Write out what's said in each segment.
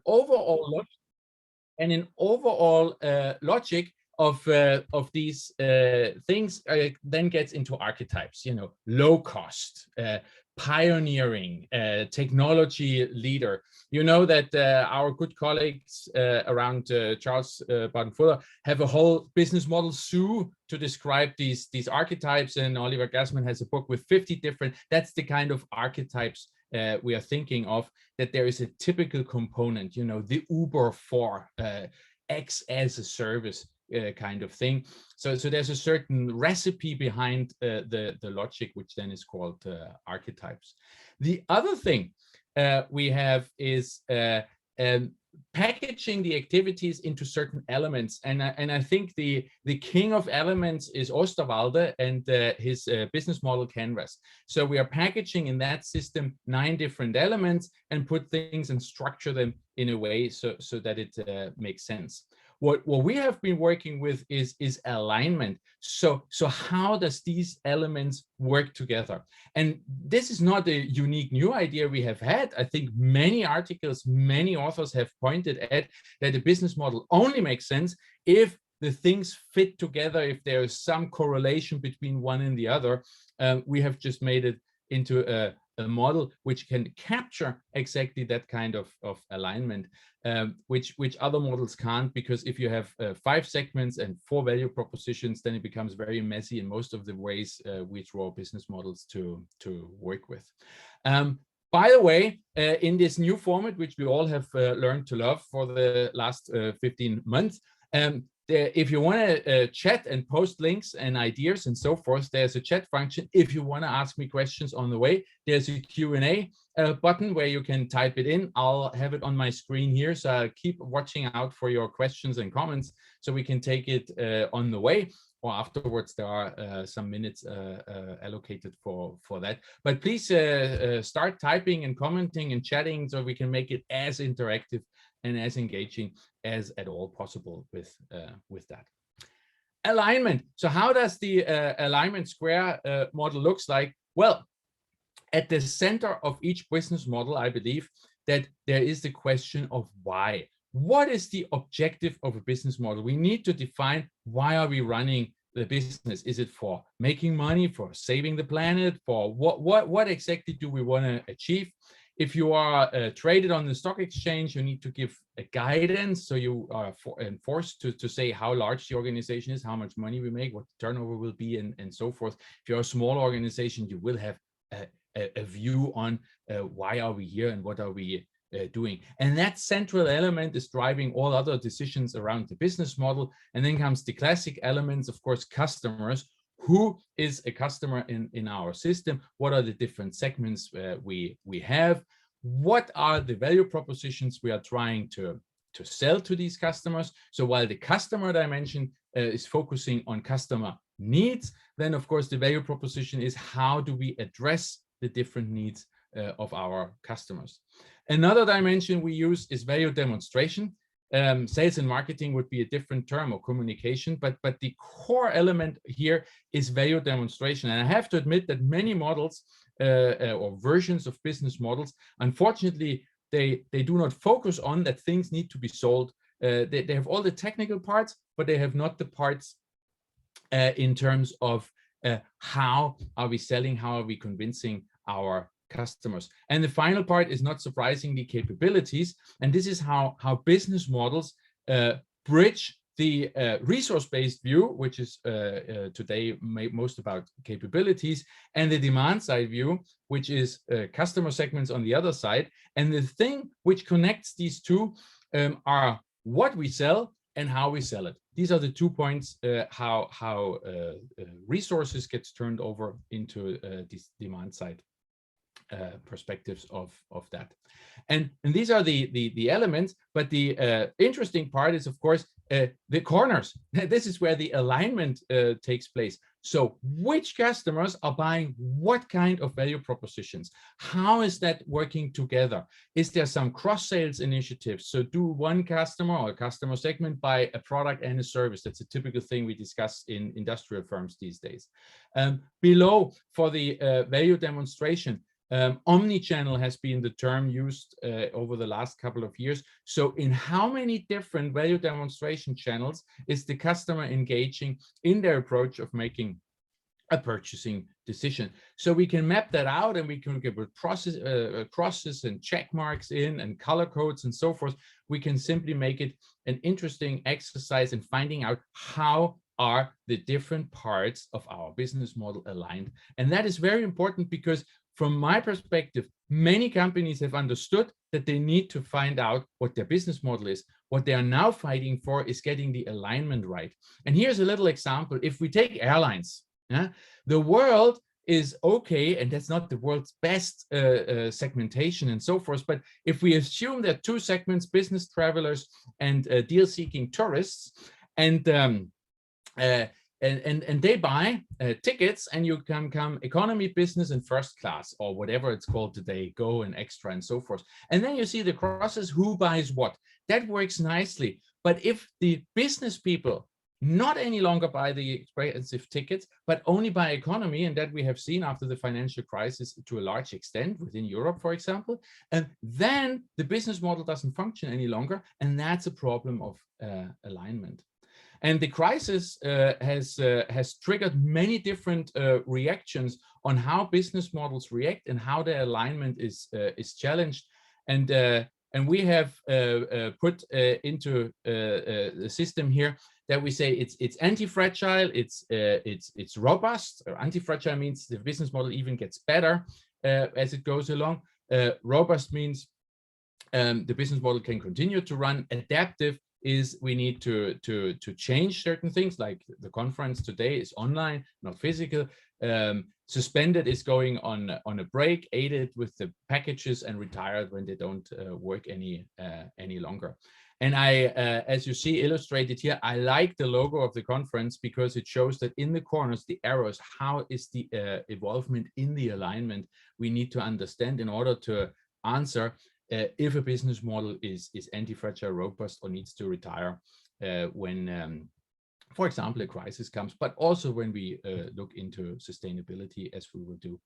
overall logic, and an overall logic of these things then gets into archetypes. Low cost, pioneering, technology leader. You know that our good colleagues around Charles Baden-Fuller have a whole business model zoo to describe these archetypes, and Oliver Gassman has a book with 50 different. That's the kind of archetypes we are thinking of, that there is a typical component, the Uber for X as a service kind of thing. So there's a certain recipe behind the logic, which then is called archetypes. The other thing we have is packaging the activities into certain elements, and I think the king of elements is Osterwalder and his business model canvas. So we are packaging in that system 9 different elements and put things and structure them in a way so that it makes sense. What we have been working with is alignment. So how does these elements work together? And this is not a unique new idea we have had. I think many articles, many authors have pointed at that a business model only makes sense if the things fit together, if there is some correlation between one and the other. We have just made it into a model which can capture exactly that kind of alignment, which other models can't, because if you have 5 segments and 4 value propositions, then it becomes very messy in most of the ways we draw business models to work with. By the way, in this new format, which we all have learned to love for the last 15 months, if you want to chat and post links and ideas and so forth, there's a chat function. If you want to ask me questions on the way, there's a Q&A button where you can type it in. I'll have it on my screen here, so I'll keep watching out for your questions and comments so we can take it on the way, or afterwards. There are some minutes allocated for that. But please start typing and commenting and chatting so we can make it as interactive and as engaging as at all possible with that. Alignment. So how does the alignment square model looks like? Well, at the center of each business model, I believe that there is the question of why. What is the objective of a business model? We need to define, why are we running the business? Is it for making money, for saving the planet, for what exactly do we want to achieve? If you are traded on the stock exchange, you need to give a guidance. So you are forced to say how large the organization is, how much money we make, what the turnover will be, and so forth. If you're a small organization, you will have a view on why are we here and what are we doing. And that central element is driving all other decisions around the business model. And then comes the classic elements, of course, customers. Who is a customer in our system? What are the different segments we have? What are the value propositions we are trying to sell to these customers? So while the customer dimension is focusing on customer needs, then of course the value proposition is, how do we address the different needs of our customers? Another dimension we use is value demonstration. Sales and marketing would be a different term, or communication, but the core element here is value demonstration. And I have to admit that many models or versions of business models, unfortunately, they do not focus on that things need to be sold. They have all the technical parts, but they have not the parts in terms of how are we selling, how are we convincing our customers. And the final part is, not surprisingly, capabilities. And this is how business models bridge the resource-based view, which is today most about capabilities, and the demand-side view, which is customer segments on the other side. And the thing which connects these two are what we sell and how we sell it. These are the 2 points how resources gets turned over into this demand-side perspectives of that. And these are the elements, but the interesting part is, of course, the corners. This is where the alignment takes place. So which customers are buying what kind of value propositions? How is that working together? Is there some cross-sales initiatives? So do one customer or customer segment buy a product and a service? That's a typical thing we discuss in industrial firms these days. Below, for the value demonstration, Omni-channel has been the term used over the last couple of years. So in how many different value demonstration channels is the customer engaging in their approach of making a purchasing decision? So we can map that out, and we can get with crosses and check marks in and color codes and so forth. We can simply make it an interesting exercise in finding out how are the different parts of our business model aligned. And that is very important, because from my perspective, many companies have understood that they need to find out what their business model is. What they are now fighting for is getting the alignment right. And here's a little example. If we take airlines, the world is okay, and that's not the world's best segmentation and so forth. But if we assume that two segments, business travelers and deal-seeking tourists, and they buy tickets, and you can come economy, business, and first class, or whatever it's called today, go and extra and so forth. And then you see the crosses, who buys what. That works nicely. But if the business people not any longer buy the expensive tickets, but only buy economy, and that we have seen after the financial crisis to a large extent within Europe, for example, and then the business model doesn't function any longer, and that's a problem of alignment. And the crisis has triggered many different reactions on how business models react and how their alignment is challenged. And we have put into the system here that we say it's anti-fragile, it's robust. Anti-fragile means the business model even gets better as it goes along. Robust means the business model can continue to run. Adaptive is we need to change certain things, like the conference today is online, not physical. Suspended is going on a break, aided with the packages, and retired when they don't work any longer. And I, as you see illustrated here, I like the logo of the conference because it shows that in the corners, the arrows, how is the evolvement in the alignment we need to understand in order to answer if a business model is anti-fragile, robust, or needs to retire when, for example, a crisis comes, but also when we look into sustainability, as we will do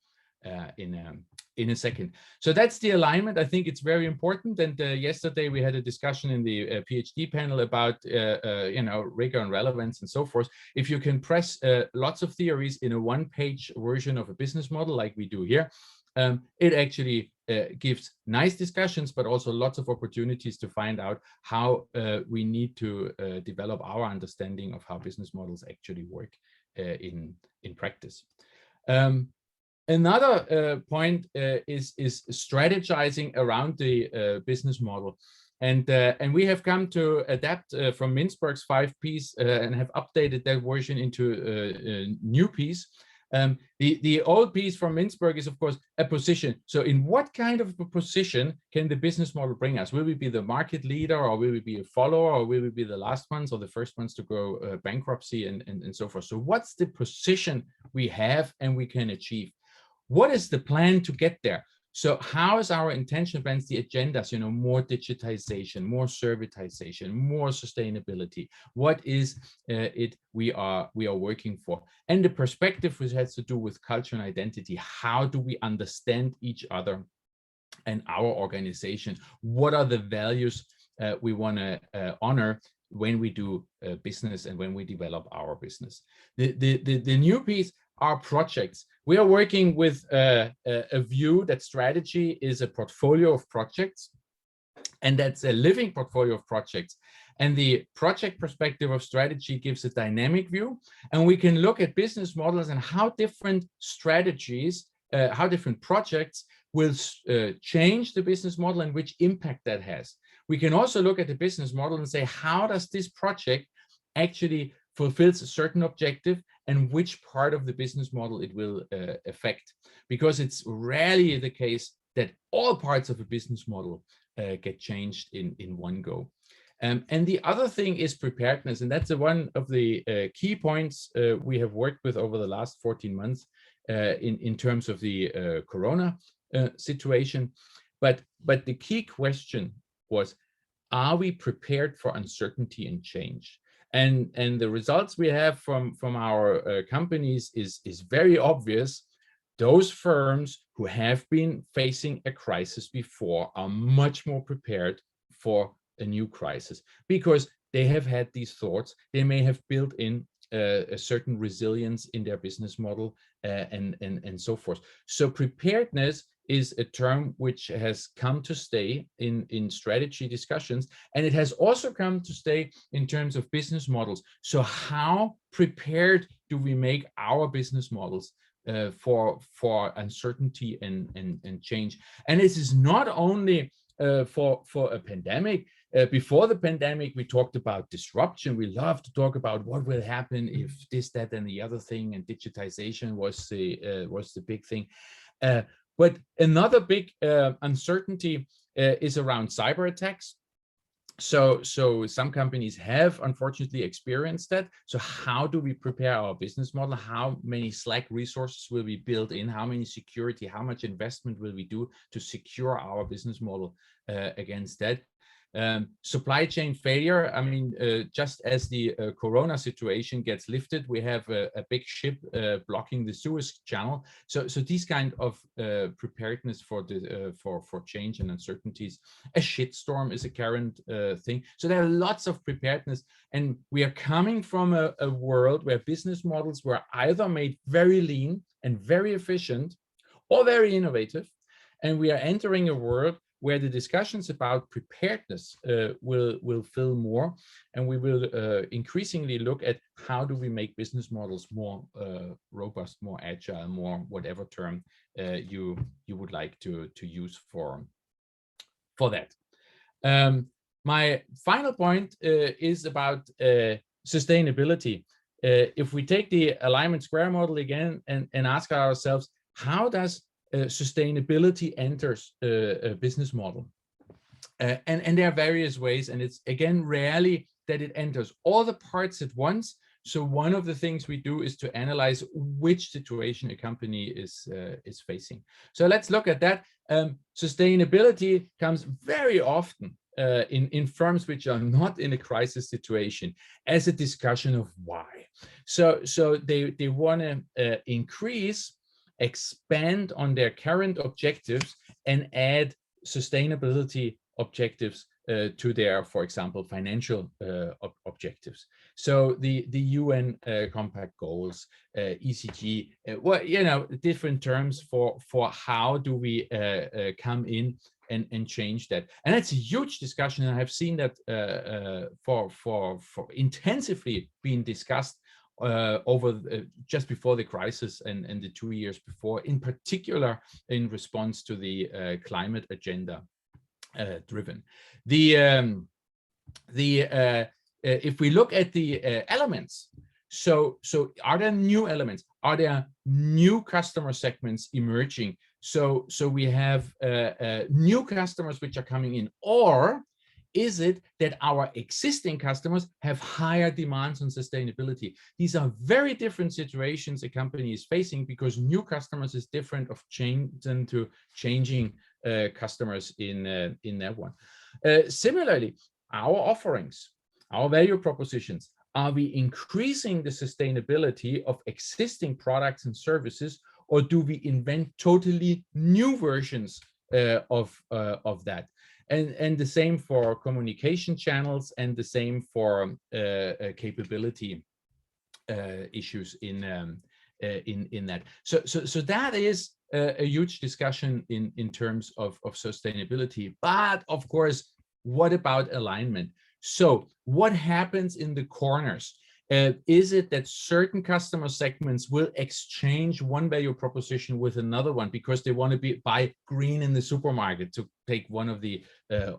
in a second. So that's the alignment. I think it's very important. And yesterday we had a discussion in the PhD panel about rigor and relevance and so forth. If you can press lots of theories in a one-page version of a business model like we do here, it actually gives nice discussions, but also lots of opportunities to find out how we need to develop our understanding of how business models actually work in practice. Another point is strategizing around the business model. And we have come to adapt from Mintzberg's 5 Ps and have updated that version into a new piece. The old piece from Mintzberg is, of course, a position. So in what kind of a position can the business model bring us? Will we be the market leader, or will we be a follower, or will we be the last ones or the first ones to go bankruptcy and so forth? So what's the position we have and we can achieve? What is the plan to get there? So how is our intention plans, the agendas, more digitization, more servitization, more sustainability? What is it we are working for? And the perspective, which has to do with culture and identity. How do we understand each other and our organization? What are the values we want to honor when we do business and when we develop our business? The new piece are projects. We are working with a view that strategy is a portfolio of projects, and that's a living portfolio of projects. And the project perspective of strategy gives a dynamic view, and we can look at business models and how different strategies, how different projects will change the business model and which impact that has. We can also look at the business model and say, how does this project actually fulfills a certain objective and which part of the business model it will affect, because it's rarely the case that all parts of a business model get changed in one go. And the other thing is preparedness, and that's one of the key points we have worked with over the last 14 months in terms of the Corona situation. But the key question was, are we prepared for uncertainty and change? And the results we have from our companies is very obvious. Those firms who have been facing a crisis before are much more prepared for a new crisis because they have had these thoughts. They may have built in a certain resilience in their business model and so forth. So preparedness is a term which has come to stay in strategy discussions, and it has also come to stay in terms of business models. So how prepared do we make our business models for uncertainty and change? And this is not only for a pandemic. Before the pandemic, we talked about disruption. We love to talk about what will happen if this, that, and the other thing, and digitization was the big thing. But another big uncertainty is around cyber attacks. So some companies have unfortunately experienced that. So how do we prepare our business model? How many Slack resources will we build in? How many security, how much investment will we do to secure our business model against that? Supply chain failure. I mean, just as the Corona situation gets lifted, we have a big ship blocking the Suez Channel. So these kind of preparedness for the for change and uncertainties. A shitstorm is a current thing. So there are lots of preparedness, and we are coming from a world where business models were either made very lean and very efficient, or very innovative, and we are entering a world where the discussions about preparedness will fill more, and we will increasingly look at how do we make business models more robust, more agile, more whatever term you would like to use for that. My final point is about sustainability. If we take the alignment square model again and ask ourselves, how does sustainability enters a business model? And there are various ways, and it's again rarely that it enters all the parts at once. So one of the things we do is to analyze which situation a company is facing. So let's look at that. Sustainability comes very often in firms which are not in a crisis situation as a discussion of why. So they want to increase, expand on their current objectives, and add sustainability objectives to their, for example, financial objectives. So the UN compact goals, ECG, well, you know, different terms for how do we come in and change that. And that's a huge discussion, and I've seen that for intensively being discussed over just before the crisis and the 2 years before, in particular in response to the climate agenda driven. If we look at the elements, so are there new elements? Are there new customer segments emerging? So we have new customers which are coming in, or is it that our existing customers have higher demands on sustainability? These are very different situations a company is facing, because new customers is different of than to changing customers in that one. Similarly, our offerings, our value propositions, are we increasing the sustainability of existing products and services, or do we invent totally new versions of that? And the same for communication channels, and the same for capability issues in that. So that is a huge discussion in terms of sustainability. But of course, what about alignment? So what happens in the corners? Is it that certain customer segments will exchange one value proposition with another one because they want to buy green in the supermarket, to take one of the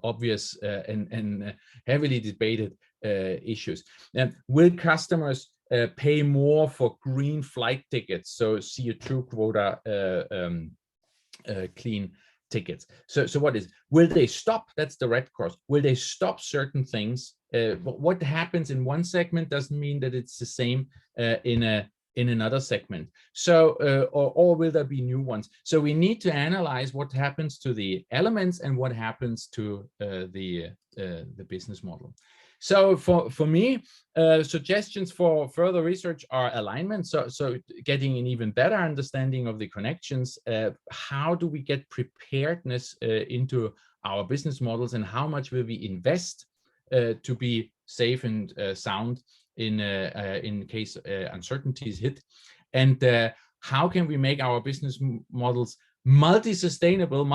obvious and heavily debated issues? Will customers pay more for green flight tickets, so CO2 quota clean tickets? So what is, will they stop? That's the red cross. Will they stop certain things? What happens in one segment doesn't mean that it's the same in in another segment. So, or will there be new ones? So we need to analyze what happens to the elements and what happens to the business model. So for me, suggestions for further research are alignment. So getting an even better understanding of the connections. How do we get preparedness into our business models, and how much will we invest to be safe and sound in case uncertainties hit? And how can we make our business models multi-sustainable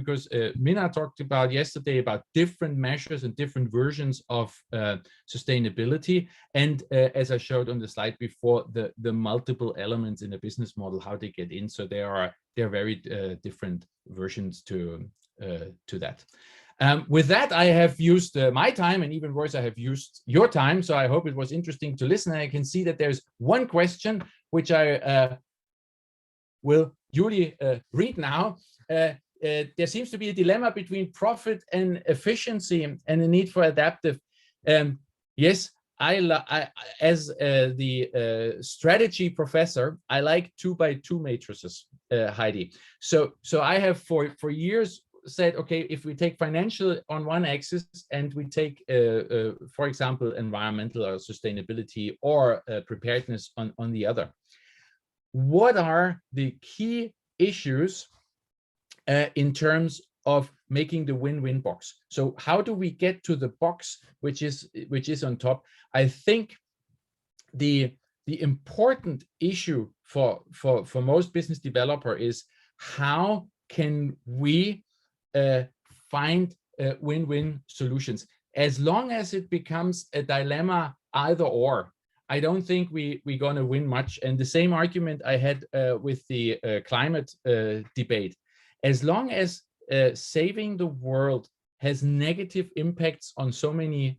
because Minna talked about yesterday about different measures and different versions of sustainability, and as I showed on the slide before, the multiple elements in a business model, how they get in. So there are very different versions to that. With that, I have used my time, and even worse, I have used your time. So I hope it was interesting to listen. I can see that there's one question which I will Julie read now. There seems to be a dilemma between profit and efficiency and the need for adaptive. Yes, as the strategy professor, I like 2x2 matrices, Heidi. So I have for years said, okay, if we take financial on one axis and we take, for example, environmental or sustainability or preparedness on the other, what are the key issues in terms of making the win-win box? So how do we get to the box which is on top? I think the important issue for most business developer is how can we find win-win solutions. As long as it becomes a dilemma either or, I don't think we're going to win much. And the same argument I had with the climate debate. As long as saving the world has negative impacts on so many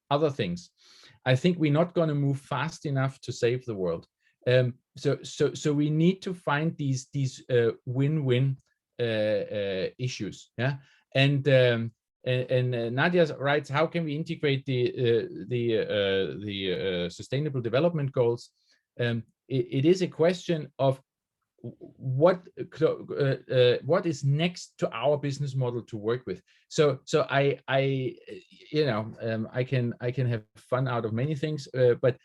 other things, I think we're not going to move fast enough to save the world. So we need to find these win-win issues. Yeah, and Nadia writes, how can we integrate the sustainable development goals? It is a question of what is next to our business model to work with. So I can have fun out of many things, but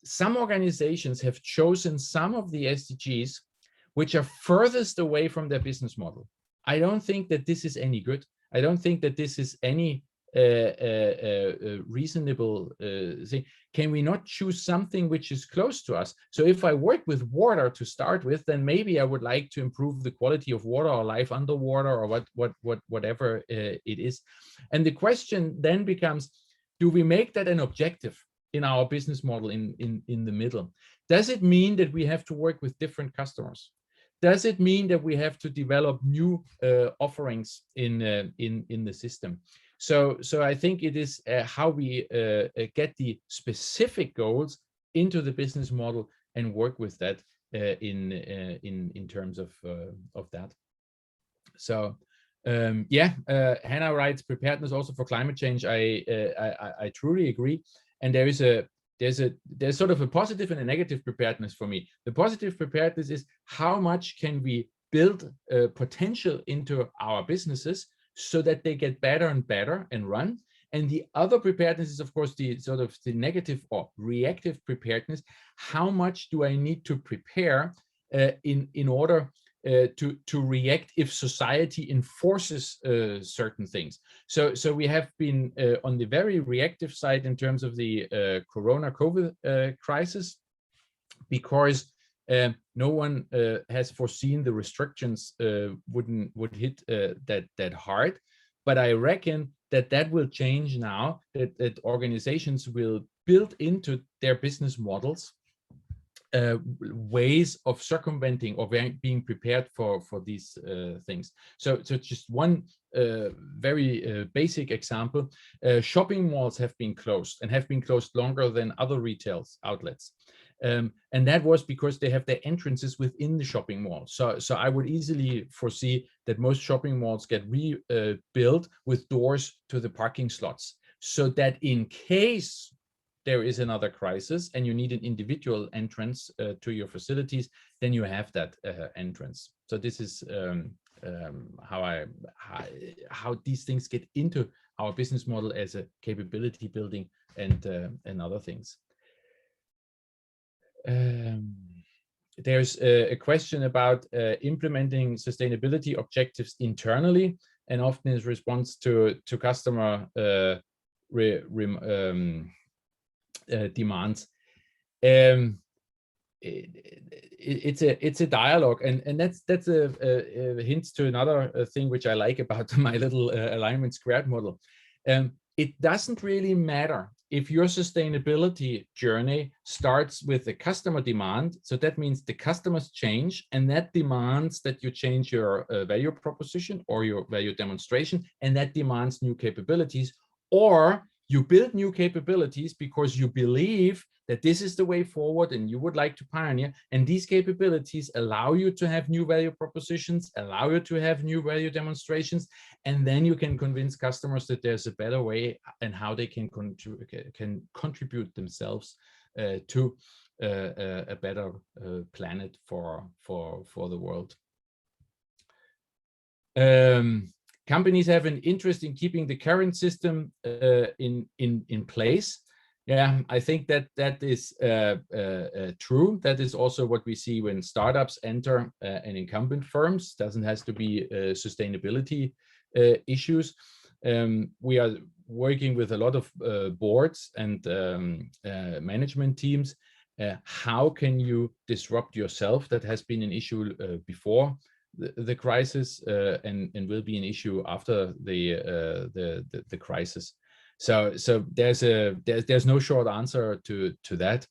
some organizations have chosen some of the SDGs which are furthest away from their business model. I don't think that this is any good. I don't think that this is any reasonable thing. Can we not choose something which is close to us? So if I work with water to start with, then maybe I would like to improve the quality of water or life underwater or whatever it is. And the question then becomes, do we make that an objective in our business model in the middle? Does it mean that we have to work with different customers? Does it mean that we have to develop new offerings in the system? So I think it is how we get the specific goals into the business model and work with that in terms of that. So Hannah writes, preparedness also for climate change. I truly agree, and there's sort of a positive and a negative preparedness for me. The positive preparedness is how much can we build potential into our businesses so that they get better and better and run. And the other preparedness is, of course, the sort of the negative or reactive preparedness. How much do I need to prepare in order to react if society enforces certain things? So we have been on the very reactive side in terms of the COVID crisis, because no one has foreseen the restrictions would hit that hard. But I reckon that will change now, that organizations will build into their business models ways of circumventing or being prepared for these things. So just one very basic example, shopping malls have been closed and have been closed longer than other retail outlets. And that was because they have their entrances within the shopping mall. So I would easily foresee that most shopping malls get rebuilt with doors to the parking slots, so that in case there is another crisis and you need an individual entrance to your facilities, then you have that entrance. So this is how these things get into our business model as a capability building and other things. There's a question about implementing sustainability objectives internally, and often in response to customer demands. It's a dialogue, and that's a hint to another thing which I like about my little alignment squared model. It doesn't really matter if your sustainability journey starts with a customer demand. So that means the customers change, and that demands that you change your value proposition or your value demonstration, and that demands new capabilities. Or you build new capabilities because you believe that this is the way forward and you would like to pioneer, and these capabilities allow you to have new value propositions, allow you to have new value demonstrations, and then you can convince customers that there's a better way and how they can contribute themselves to a better planet for the world. Companies have an interest in keeping the current system in place. Yeah, I think that is true. That is also what we see when startups enter an incumbent firms. Doesn't have to be sustainability issues. We are working with a lot of boards and management teams. How can you disrupt yourself? That has been an issue before the crisis and will be an issue after the crisis. So there's no short answer to that,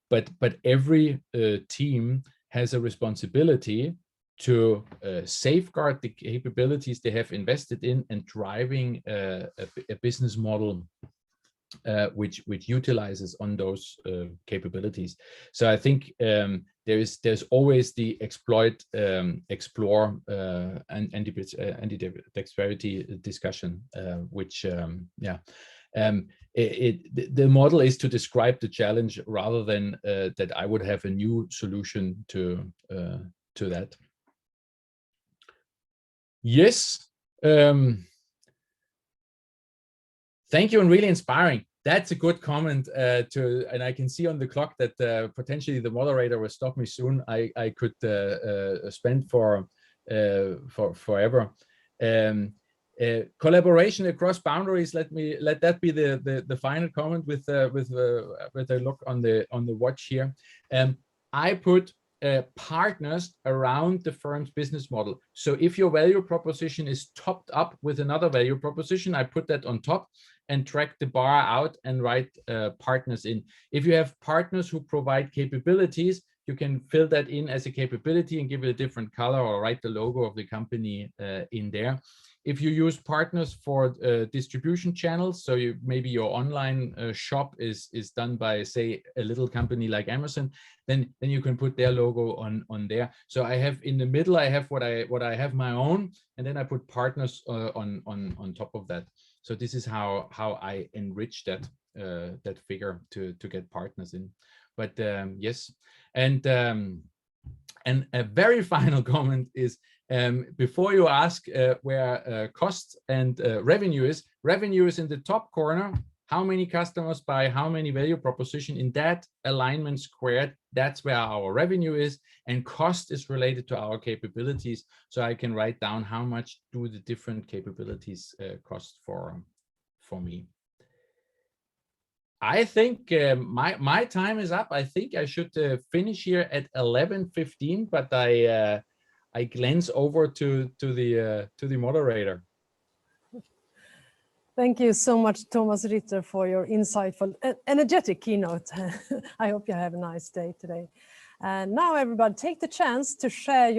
but every team has a responsibility to safeguard the capabilities they have invested in and driving a business model which utilizes on those capabilities. So I think there's always the exploit, explore, and anti-dexterity discussion, which the model is to describe the challenge rather than that I would have a new solution to that. Yes. Thank you, and really inspiring. That's a good comment and I can see on the clock that potentially the moderator will stop me soon. I could spend for forever. Collaboration across boundaries. Let that be the final comment with a look on the watch here. I put partners around the firm's business model. So if your value proposition is topped up with another value proposition, I put that on top and track the bar out and write partners in. If you have partners who provide capabilities, you can fill that in as a capability and give it a different color or write the logo of the company in there. If you use partners for distribution channels, so maybe your online shop is done by, say, a little company like Amazon, then you can put their logo on there. So I have in the middle, I have what I have my own, and then I put partners on top of that. So this is how I enrich that figure to get partners in. But yes, and a very final comment is, before you ask where cost and revenue is in the top corner. How many customers buy how many value proposition? In that alignment squared, that's where our revenue is, and cost is related to our capabilities. So I can write down how much do the different capabilities cost for me. I think my time is up. I think I should finish here at 11:15, but I glance over to the moderator. Thank you so much, Thomas Ritter, for your insightful, energetic keynote. I hope you have a nice day today. And now, everybody, take the chance to share your